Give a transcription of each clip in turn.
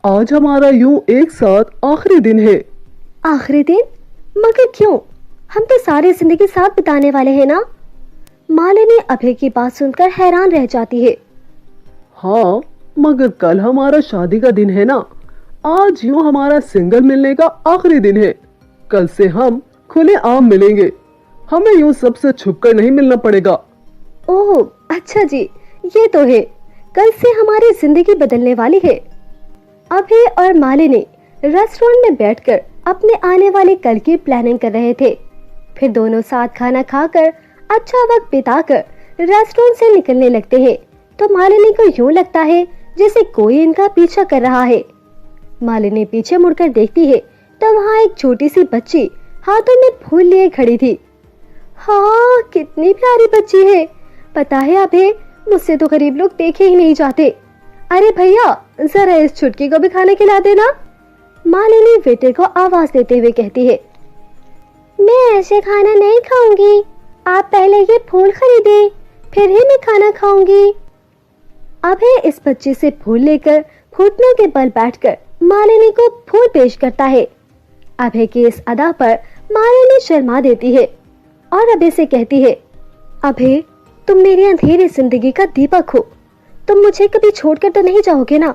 आज हमारा यूं एक साथ आखिरी दिन है। आखिरी दिन? मगर क्यों? हम तो सारी जिंदगी साथ बिताने वाले हैं ना। मालिनी अभय की बात सुनकर हैरान रह जाती है। हाँ, मगर कल हमारा शादी का दिन है ना। आज यूं हमारा सिंगल मिलने का आखिरी दिन है। कल से हम खुले आम मिलेंगे। हमें यूं सबसे छुपकर नहीं मिलना पड़ेगा। ओह अच्छा जी, ये तो है। कल से हमारी जिंदगी बदलने वाली है। अभय और मालिनी रेस्टोरेंट में बैठकर अपने आने वाले कल की प्लानिंग कर रहे थे। फिर दोनों साथ खाना खाकर अच्छा वक्त बिताकर रेस्टोरेंट से निकलने लगते हैं तो मालिनी को यूं लगता है जैसे कोई इनका पीछा कर रहा है। मालिनी पीछे मुड़कर देखती है तो वहाँ एक छोटी सी बच्ची हाथों में फूल लिए खड़ी थी। हाँ, कितनी प्यारी बच्ची है। पता है अभय, मुझसे तो गरीब लोग देखे ही नहीं जाते। अरे भैया, जरा इस छुटकी को भी खाना खिला देना। मालिनी वेटर को आवाज देते हुए कहती है। मैं ऐसे खाना नहीं खाऊंगी, आप पहले ये फूल खरीदे, फिर ही मैं खाना खाऊंगी। अभय इस बच्चे से फूल लेकर घुटनों के बल बैठकर मालिनी को फूल पेश करता है। अभय की इस अदा पर मालिनी शर्मा देती है और अभय से कहती है, अभय, तुम मेरी अंधेरी जिंदगी का दीपक हो। तुम मुझे कभी छोड़कर तो नहीं जाओगे ना?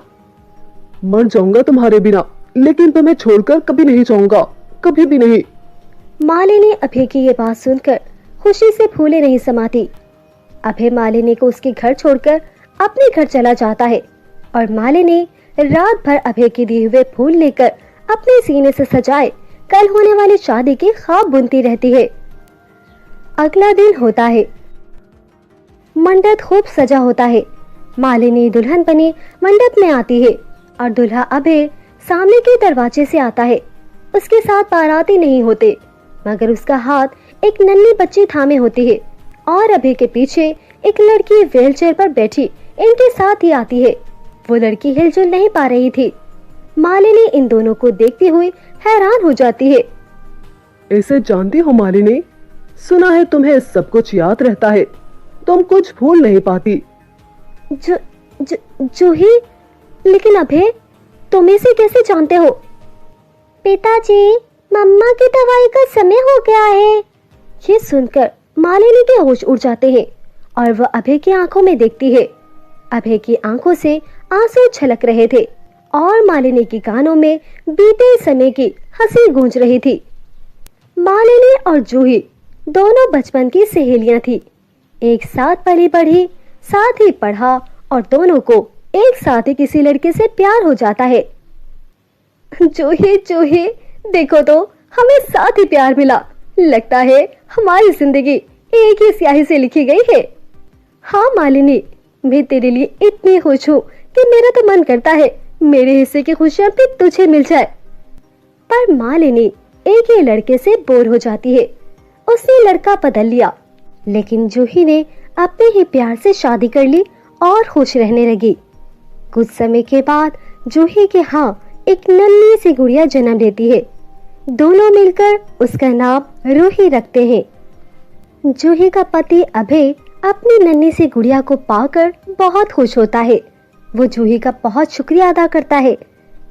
मर जाऊंगा तुम्हारे बिना, लेकिन तुम्हें छोड़कर कभी नहीं जाऊंगा, कभी भी नहीं। मालिनी अभय की ये बात सुनकर खुशी से फूले नहीं समाती। अभय मालिनी को उसके घर छोड़कर अपने घर चला जाता है और मालिनी रात भर अभय के दिए हुए फूल लेकर अपने सीने से सजाए कल होने वाली शादी के ख्वाब बुनती रहती है। अगला दिन होता है। मंडप खूब सजा होता है। मालिनी दुल्हन बनी मंडप में आती है और दूल्हा अभय सामने के दरवाजे से आता है। उसके साथ बाराती नहीं होते, मगर उसका हाथ एक नन्ही बच्ची थामे होती है और अभय के पीछे एक लड़की व्हीलचेयर पर बैठी इनके साथ ही आती है। वो लड़की हिलजुल नहीं पा रही थी। मालिनी इन दोनों को देखती हुई हैरान हो जाती है। ऐसे जानती हो मालिनी, सुना है तुम्हें सब कुछ याद रहता है, तुम कुछ भूल नहीं पाती। जूही, लेकिन अभय, तुम इसे कैसे जानते हो? पिताजी, मम्मा की दवाई का समय हो गया है। ये सुनकर मालिनी के होश उड़ जाते हैं और वह अभय की आंखों में देखती है। अभय की आंखों से आंसू छलक रहे थे और मालिनी की कानों में बीते समय की हंसी गूंज रही थी। मालिनी और जूही दोनों बचपन की सहेलियां थी। एक साथ पली बढ़ी, साथ ही पढ़ा और दोनों को एक साथ ही किसी लड़के से प्यार हो जाता है। जूही जूही, देखो तो, हमें साथ ही प्यार मिला। लगता है हमारी जिंदगी एक ही स्याही से लिखी गई है। हाँ मालिनी, मैं तेरे लिए इतनी खुश हूँ कि मेरा तो मन करता है मेरे हिस्से की खुशियाँ भी तुझे मिल जाए। पर मालिनी एक ही लड़के से बोर हो जाती है। उसने लड़का बदल लिया, लेकिन जूही ने अपने ही प्यार से शादी कर ली और खुश रहने लगी। कुछ समय के बाद जूही के यहाँ एक नन्ही सी गुड़िया जन्म लेती है। दोनों मिलकर उसका नाम रूही रखते हैं। जूही का पति अभय अपनी नन्ही सी गुड़िया को पाकर बहुत खुश होता है। वो जूही का बहुत शुक्रिया अदा करता है।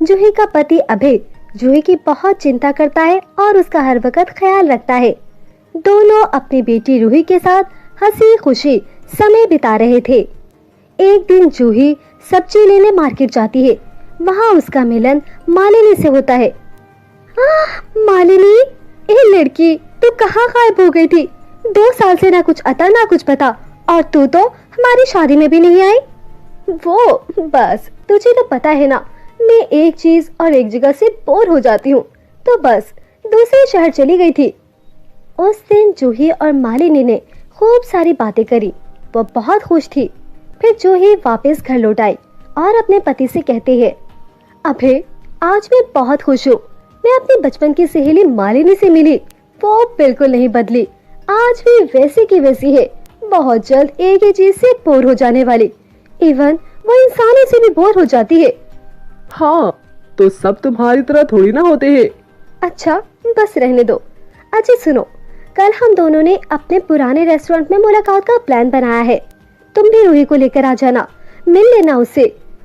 जूही का पति अभय जूही की बहुत चिंता करता है और उसका हर वक्त ख्याल रखता है। दोनों अपनी बेटी रूही के साथ हंसी खुशी समय बिता रहे थे। एक दिन जूही सब्जी लेने मार्केट जाती है। वहाँ उसका मिलन मालिनी से होता है। मालिनी, ए लड़की, तू कहाँ गायब हो गई थी? 2 साल से ना कुछ अता ना कुछ पता, और तू तो हमारी शादी में भी नहीं आई। वो बस, तुझे तो पता है ना, मैं एक चीज और एक जगह से बोर हो जाती हूँ, तो बस दूसरे शहर चली गई थी। उस दिन जूही और मालिनी ने खूब सारी बातें करी। वो बहुत खुश थी। फिर जूही वापस घर लौट आई और अपने पति से कहती है, अभय, आज मैं बहुत खुश हूँ। मैं अपनी बचपन की सहेली मालिनी से मिली। वो बिल्कुल नहीं बदली, आज भी वैसी की वैसी है। बहुत जल्द एक ही चीज से बोर हो जाने वाली। इवन वो इंसानों से भी बोर हो जाती है। हाँ, तो सब तुम्हारी तरह थोड़ी ना होते हैं। अच्छा, बस रहने दो। अच्छा सुनो, कल हम दोनों ने अपने पुराने रेस्टोरेंट में मुलाकात का प्लान बनाया है। तुम भी रूही को लेकर आ जाना, मिल लेना उससे,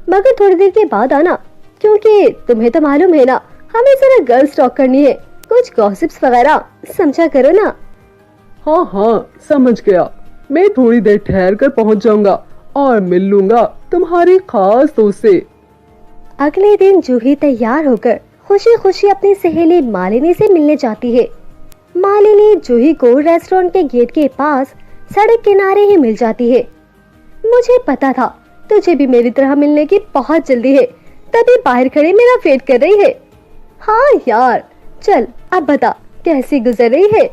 मगर थोड़ी देर के बाद आना। क्योंकि तुम्हें तो मालूम है ना, हमें जरा गर्ल्स टॉक करनी है, कुछ गॉसिप्स वगैरह, समझा करो ना। हाँ हाँ समझ गया, मैं थोड़ी देर ठहर कर पहुँच जाऊंगा और मिल लूंगा तुम्हारी खास दोस्त से। अगले दिन जूही तैयार होकर खुशी खुशी अपनी सहेली मालिनी से मिलने जाती है। मालिनी जूही को रेस्टोरेंट के गेट के पास सड़क किनारे ही मिल जाती है। मुझे पता था तुझे भी मेरी तरह मिलने की बहुत जल्दी है, तभी बाहर खड़े मेरा वेट कर रही है। हाँ यार, चल अब बता कैसी गुजर रही है।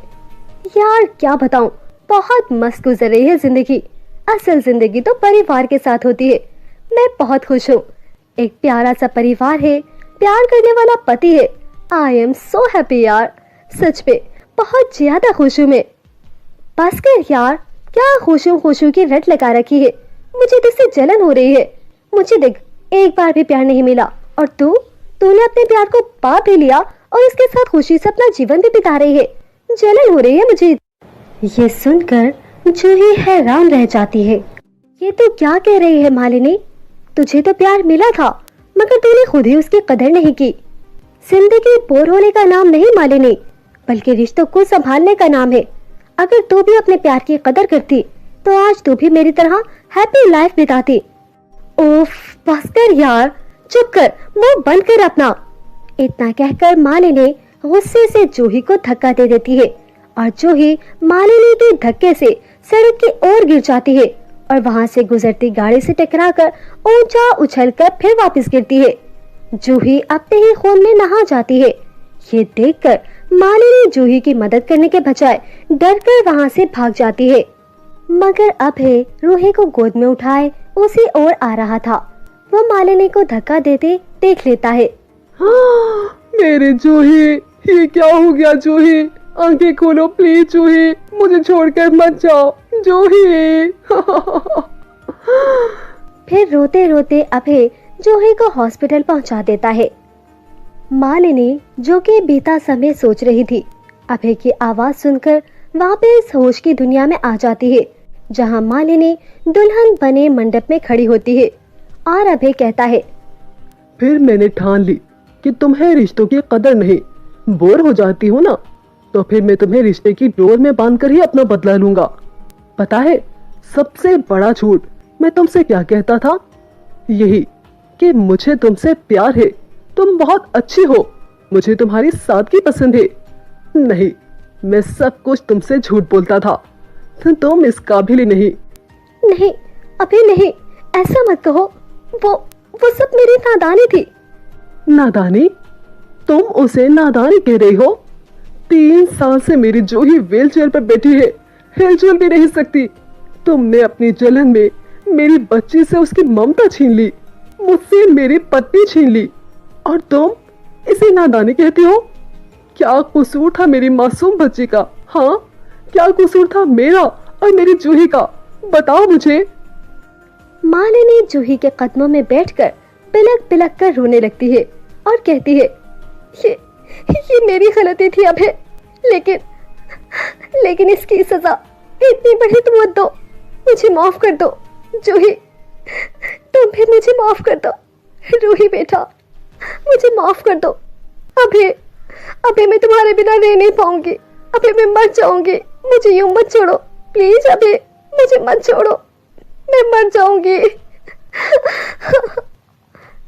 यार क्या बताऊं, बहुत मस्त गुजर रही है जिंदगी। असल जिंदगी तो परिवार के साथ होती है। मैं बहुत खुश हूँ। एक प्यारा सा परिवार है, प्यार करने वाला पति है। आई एम सो हैप्पी यार, सच में बहुत ज्यादा खुश हूँ मैं। बस कर यार, क्या खुशू की रट लगा रखी है। मुझे तुझसे जलन हो रही है। मुझे देख, एक बार भी प्यार नहीं मिला और तूने अपने प्यार को पा भी लिया और इसके साथ खुशी से अपना जीवन भी बिता रही है। जलन हो रही है मुझे। ये सुनकर जूही हैरान रह जाती है। ये तू क्या कह रही है मालिनी? तुझे तो प्यार मिला था, मगर तूने खुद ही उसकी कदर नहीं की। जिंदगी बोर होने का नाम नहीं मालिनी, बल्कि रिश्तों को संभालने का नाम है। अगर तू भी अपने प्यार की कदर करती तो आज तू भी मेरी तरह हैप्पी लाइफ बिताती। ओफ बस कर यार, चुप कर, मुंह बंद कर अपना। इतना कहकर मालिनी गुस्से से जूही को धक्का दे देती है और जूही मालिनी के धक्के से सड़क की ओर गिर जाती है और वहां से गुजरती गाड़ी से टकराकर ऊंचा उछलकर फिर वापस गिरती है। जूही अपने ही खून में नहा जाती है। ये देखकर मालिनी जूही की मदद करने के बजाय डरकर वहां से भाग जाती है। मगर अभय रूही को गोद में उठाए उसी ओर आ रहा था। वो मालिनी को धक्का देते देख लेता है। हाँ, मेरे जूही, ये क्या हो गया जूही? आंखें खोलो प्लीज जूही, मुझे छोड़कर मत जाओ जूही। फिर रोते रोते अभय जूही को हॉस्पिटल पहुंचा देता है। मालिनी जो कि बीता समय सोच रही थी, अभय की आवाज सुनकर वापस होश की दुनिया में आ जाती है, जहां मालिनी दुल्हन बने मंडप में खड़ी होती है और अभय कहता है, फिर मैंने ठान ली कि तुम्हें रिश्तों की कदर नहीं। बोर हो जाती हो ना, तो फिर मैं तुम्हें रिश्ते की डोर में बांधकर ही अपना बदला लूंगा। पता है सबसे बड़ा झूठ मैं तुमसे क्या कहता था? यही कि मुझे तुमसे प्यार है, तुम बहुत अच्छी हो, मुझे तुम्हारी सादगी पसंद है। नहीं, मैं सब कुछ तुमसे झूठ बोलता था। तुम इस काबिल ही नहीं। नहीं अभी नहीं, ऐसा मत कहो। वो सब मेरी नादानी थी। नादानी? तुम उसे नादानी कह रही हो? 3 साल से मेरी जूही व्हील चेयर पर बैठी है, हिलजुल भी नहीं सकती। तुमने अपनी जलन में मेरी बच्ची से उसकी ममता छीन ली, मुझसे मेरी पत्नी छीन ली, और तुम इसे नादानी कहती हो? क्या कसूर था मेरी मासूम बच्ची का? हाँ, क्या कसूर था मेरा और मेरी जूही का? बताओ मुझे। मालिनी जूही के कदमों में बैठकर पिलक पिलक कर रोने लगती है और कहती है, ये मेरी गलती थी अभय, लेकिन इसकी सजा इतनी बड़ी तुम मत दो। मुझे माफ कर दो जूही, तुम भी मुझे माफ कर दो। रूही बेटा, मुझे माफ कर दो। अभय मैं तुम्हारे बिना रह नहीं पाऊंगी। अभय मैं मर जाऊंगी, मुझे यूं मत छोड़ो प्लीज। अभय मुझे मत छोड़ो, मैं मर जाऊंगी।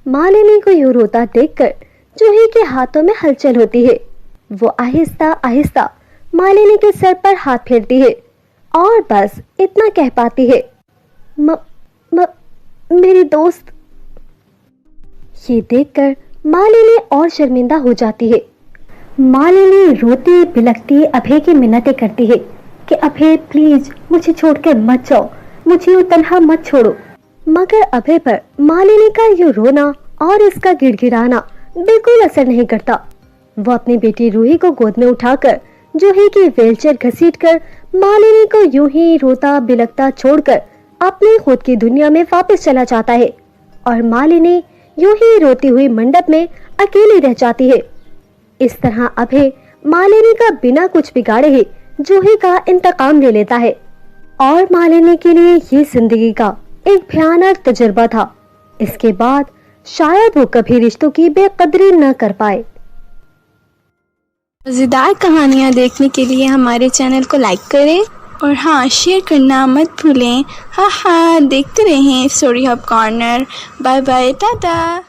मालिनी को यूं रोता देखकर जूही के हाथों में हलचल होती है। वो आहिस्ता आहिस्ता मालिनी के सर पर हाथ फेरती है और बस इतना कह पाती है, मेरी दोस्त। ये देखकर मालिनी और शर्मिंदा हो जाती है। मालिनी रोती बिलखती अभय की मिन्नतें करती है कि अभय प्लीज मुझे छोड़कर मत जाओ, मुझे यूं तन्हा मत छोड़ो। मगर अभय पर मालिनी का यूं रोना और इसका गिड़गिड़ाना बिल्कुल असर नहीं करता। वो अपनी बेटी रूही को गोद में उठाकर जूही की व्हीलचेयर घसीटकर मालिनी को यूं ही रोता बिलखता छोड़कर अपनी खुद की दुनिया में वापस चला जाता है और मालिनी यूं ही रोती हुई मंडप में अकेली रह जाती है। इस तरह अभय मालिनी का बिना कुछ बिगाड़े ही जूही का इंतकाम ले लेता है और मालिनी के लिए ये जिंदगी का एक भयानक तजुर्बा था। इसके बाद शायद वो कभी रिश्तों की बेकदरी न कर पाए। मज़ेदार कहानियाँ देखने के लिए हमारे चैनल को लाइक करें और हाँ, शेयर करना मत भूलें। हाँ हाँ, देखते रहें story hub corner. Bye bye, Tata.